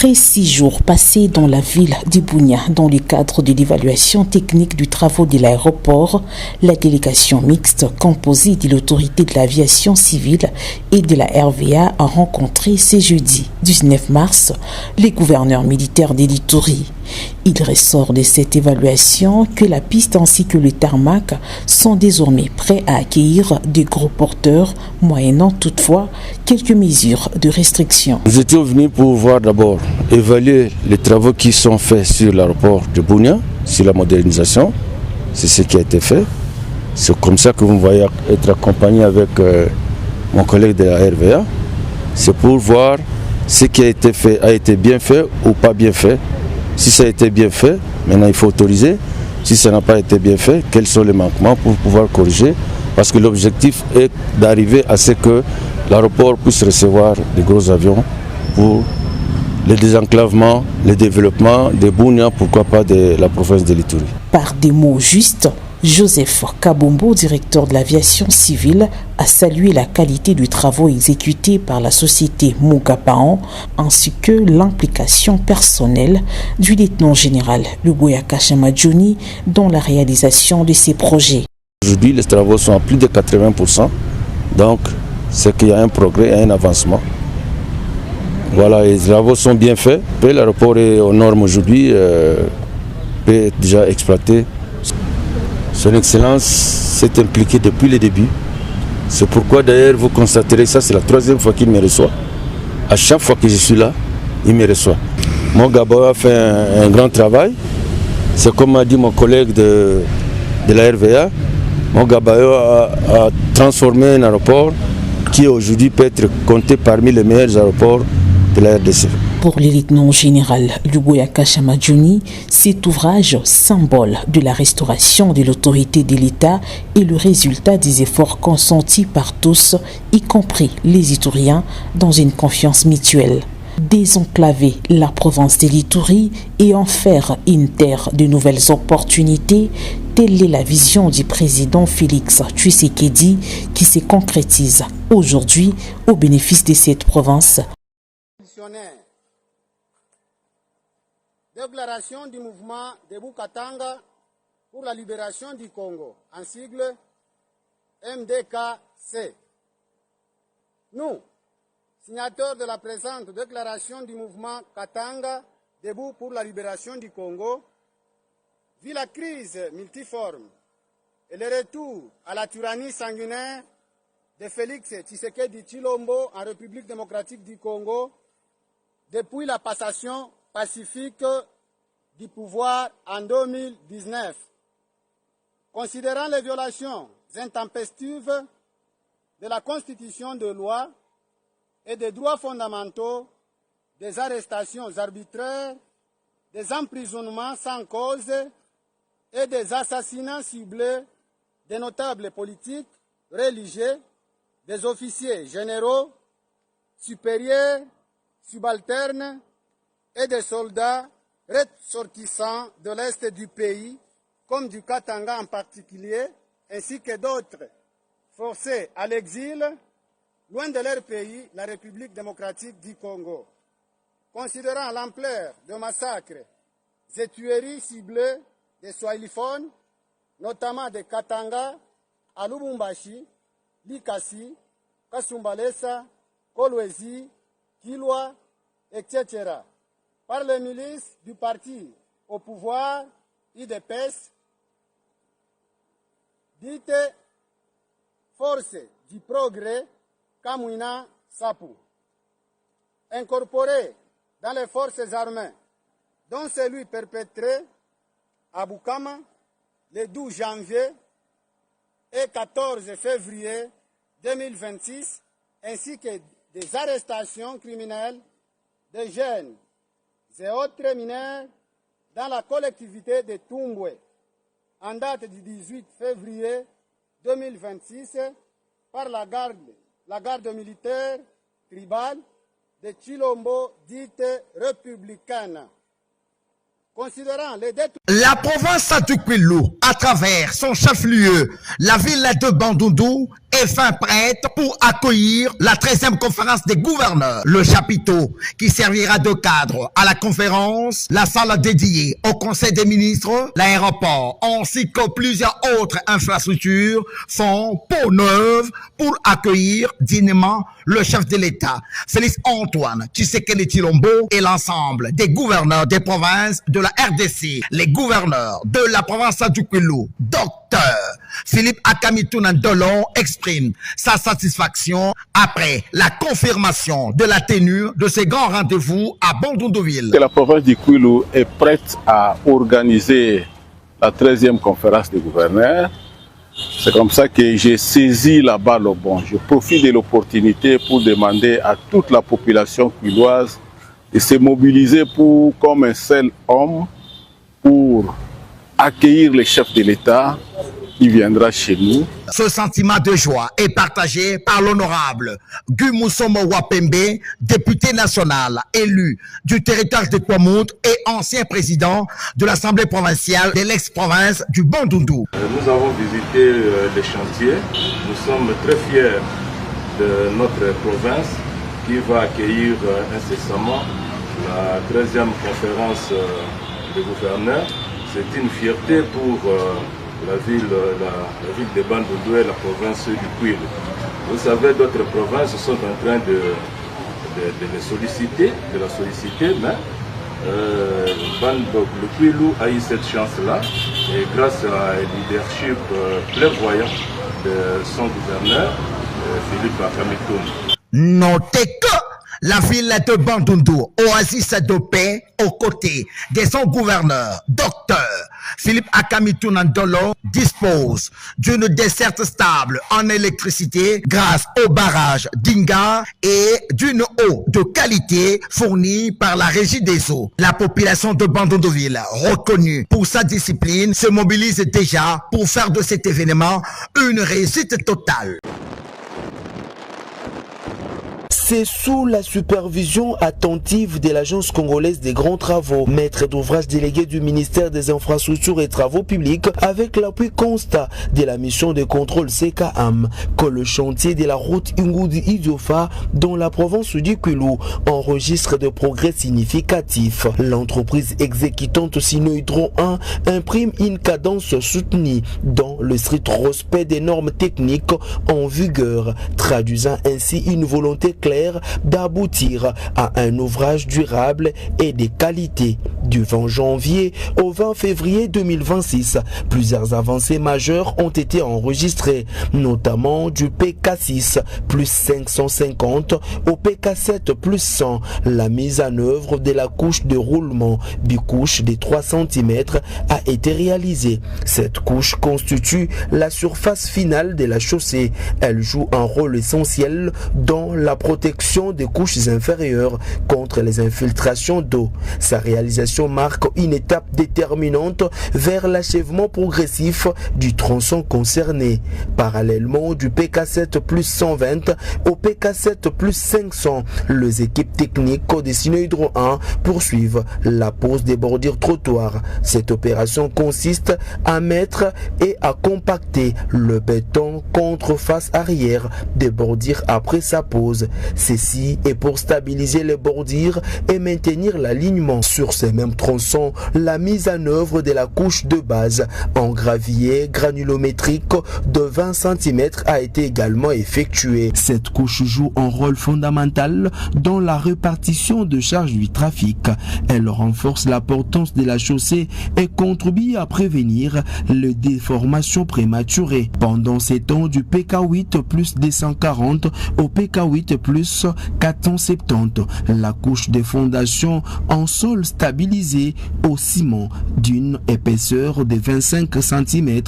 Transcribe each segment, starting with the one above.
Après 6 jours passés dans la ville d'Ibounia dans le cadre de l'évaluation technique du travaux de l'aéroport, la délégation mixte composée de l'autorité de l'aviation civile et de la RVA a rencontré ce jeudi 19 mars les gouverneurs militaires de l'Ituri. Il ressort de cette évaluation que la piste ainsi que le tarmac sont désormais prêts à accueillir des gros porteurs, moyennant toutefois quelques mesures de restriction. Nous étions venus pour voir d'abord évaluer les travaux qui sont faits sur l'aéroport de Bunia, sur la modernisation. C'est ce qui a été fait. C'est comme ça que vous me voyez être accompagné avec mon collègue de la RVA. C'est pour voir ce qui a été fait, a été bien fait ou pas bien fait. Si ça a été bien fait, maintenant il faut autoriser. Si ça n'a pas été bien fait, quels sont les manquements pour pouvoir corriger? Parce que l'objectif est d'arriver à ce que l'aéroport puisse recevoir des gros avions pour le désenclavement, le développement de Bunia, pourquoi pas de la province de l'Ituri. Par des mots justes, Joseph Kabombo, directeur de l'aviation civile, a salué la qualité du travaux exécutés par la société Mugapaon ainsi que l'implication personnelle du lieutenant-général Lubuya Kashamadjouni dans la réalisation de ces projets. Aujourd'hui, les travaux sont à plus de 80%, donc c'est qu'il y a un progrès et un avancement. Voilà, les travaux sont bien faits. L'aéroport est aux normes aujourd'hui, peut être déjà exploité. Son Excellence s'est impliquée depuis le début. C'est pourquoi d'ailleurs vous constaterez, ça c'est la 3e fois qu'il me reçoit. À chaque fois que je suis là, il me reçoit. Mon Gabao a fait un grand travail. C'est comme m'a dit mon collègue de la RVA. Mon Gabao a transformé un aéroport qui aujourd'hui peut être compté parmi les meilleurs aéroports de la RDC. Pour le lieutenant-général Lubuya Kashamadjouni, cet ouvrage, symbole de la restauration de l'autorité de l'État, est le résultat des efforts consentis par tous, y compris les Ituriens, dans une confiance mutuelle. Désenclaver la province de l'Ituri et en faire une terre de nouvelles opportunités, telle est la vision du président Félix Tshisekedi qui se concrétise aujourd'hui au bénéfice de cette province. Déclaration du mouvement Debout Katanga pour la libération du Congo, en sigle MDKC. Nous, signateurs de la présente déclaration du mouvement Katanga Debout pour la libération du Congo, vu la crise multiforme et le retour à la tyrannie sanguinaire de Félix Tshisekedi Tshilombo en République démocratique du Congo, depuis la passation pacifique du pouvoir en 2019. Considérant les violations intempestives de la Constitution de loi et des droits fondamentaux, des arrestations arbitraires, des emprisonnements sans cause et des assassinats ciblés des notables politiques, religieux, des officiers généraux, supérieurs, subalternes et des soldats ressortissants de l'Est du pays, comme du Katanga en particulier, ainsi que d'autres forcés à l'exil, loin de leur pays, la République démocratique du Congo. Considérant l'ampleur de massacres et tueries ciblées des Swahiliphones, notamment de Katanga, à Lubumbashi, Likasi, Kasumbalesa, Kolwezi, Kilwa, etc., par les milices du parti au pouvoir, IDPS, dites Force du Progrès, Kamwina Sapu, incorporé dans les forces armées, dont celui perpétré à Bukama le 12 janvier et 14 février 2026, ainsi que des arrestations criminelles de jeunes et autres mineurs dans la collectivité de Tumbwe, en date du 18 février 2026, par la garde militaire tribale de Tshilombo, dite républicaine. considérant les dettes. La province du Kwilu, à travers son chef-lieu, la ville de Bandundu, est fin prête pour accueillir la 13e conférence des gouverneurs. Le chapiteau qui servira de cadre à la conférence, la salle dédiée au Conseil des ministres, l'aéroport, ainsi que plusieurs autres infrastructures font peau neuve pour accueillir dignement le chef de l'État, Félix Antoine Tshisekedi Tshilombo, et l'ensemble des gouverneurs des provinces de la RDC. Les gouverneurs de la province du Kwilu, Dr Philippe Akamitounan Ndolo, exprime sa satisfaction après la confirmation de la tenue de ces grands rendez-vous à Bandundu-Ville. La province du Kwilu est prête à organiser la 13e conférence des gouverneurs. C'est comme ça que j'ai saisi la balle au bon. Je profite de l'opportunité pour demander à toute la population kwiloise de se mobiliser comme un seul homme pour accueillir le chef de l'État qui viendra chez nous. Ce sentiment de joie est partagé par l'honorable Guy Moussomo Wapembe, député national élu du territoire de Kwamout et ancien président de l'Assemblée provinciale de l'ex-province du Bandundu. Nous avons visité les chantiers. Nous sommes très fiers de notre province qui va accueillir incessamment la 13e conférence des gouverneurs. C'est une fierté pour la ville de Bandundu et la province du Kwilu. Vous savez, d'autres provinces sont en train de la solliciter, mais le Kwilu a eu cette chance-là, et grâce à un leadership clairvoyant de son gouverneur, Philippe Akamitounan. Notez que la ville de Bandundu, oasis de paix, aux côtés de son gouverneur, Dr Philippe Akamitounan Ndolo, dispose d'une desserte stable en électricité grâce au barrage d'Inga et d'une eau de qualité fournie par la Régie des eaux. La population de Bandundu-Ville, reconnue pour sa discipline, se mobilise déjà pour faire de cet événement une réussite totale. C'est sous la supervision attentive de l'Agence congolaise des grands travaux, maître d'ouvrage délégué du ministère des infrastructures et travaux publics, avec l'appui constat de la mission de contrôle CKAM, que le chantier de la route Ingudi-Idiofa dans la province du Kwilu enregistre de progrès significatifs. L'entreprise exécutante Sinohydro 1 imprime une cadence soutenue dans le strict respect des normes techniques en vigueur, traduisant ainsi une volonté claire d'aboutir à un ouvrage durable et de qualité. Du 20 janvier au 20 février 2026, plusieurs avancées majeures ont été enregistrées, notamment du PK6 plus 550 au PK7 plus 100. La mise en œuvre de la couche de roulement bicouche de 3 cm a été réalisée. Cette couche constitue la surface finale de la chaussée. Elle joue un rôle essentiel dans la protection des couches inférieures contre les infiltrations d'eau. Sa réalisation marque une étape déterminante vers l'achèvement progressif du tronçon concerné. Parallèlement du PK7 plus 120 au PK7 plus 500, les équipes techniques de Sinohydro 1 poursuivent la pose des bordures trottoirs. Cette opération consiste à mettre et à compacter le béton contre face arrière des bordures après sa pose. Ceci est pour stabiliser les bordures et maintenir l'alignement. Sur ces mêmes tronçons, la mise en œuvre de la couche de base en gravier granulométrique de 20 cm a été également effectuée. Cette couche joue un rôle fondamental dans la répartition de charges du trafic. Elle renforce la portance de la chaussée et contribue à prévenir les déformations prématurées. Pendant ces temps, du PK8 plus 240 au PK8 plus 470, la couche des fondations en sol stabilisé au ciment d'une épaisseur de 25 cm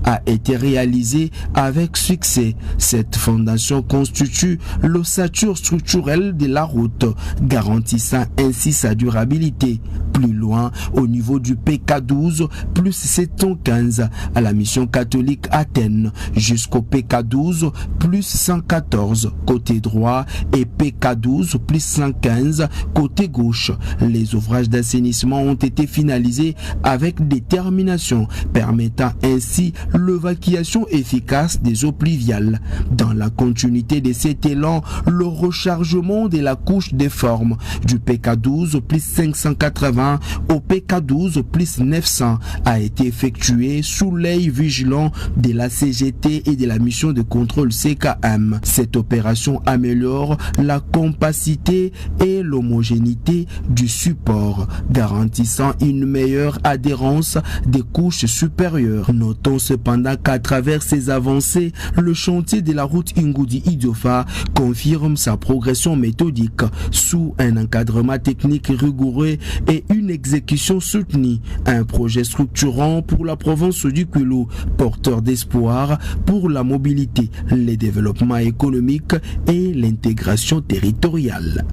a été réalisée avec succès. Cette fondation constitue l'ossature structurelle de la route, garantissant ainsi sa durabilité. Plus loin, au niveau du PK12, plus 715 à la mission catholique Athènes, jusqu'au PK12, plus 114 côté droit et PK12, plus 115 côté gauche. Les ouvrages d'assainissement ont été finalisés avec détermination, permettant ainsi l'évacuation efficace des eaux pluviales. Dans la continuité de cet élan, le rechargement de la couche des formes du PK12 plus 580 au PK12 plus 900 a été effectué sous l'œil vigilant de la CGT et de la mission de contrôle CKM. Cette opération améliore la compacité et l'homogénéité du support, garantissant une meilleure adhérence des couches supérieures. Notons cependant qu'à travers ces avancées, le chantier de la route Ingudi-Idiofa confirme sa progression méthodique sous un encadrement technique rigoureux et une exécution soutenue. Un projet structurant pour la province du Kwilu, porteur d'espoir pour la mobilité, le développement économique et l'intégration territoriale.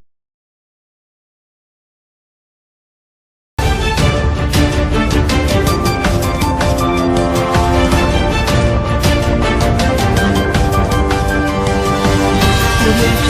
Le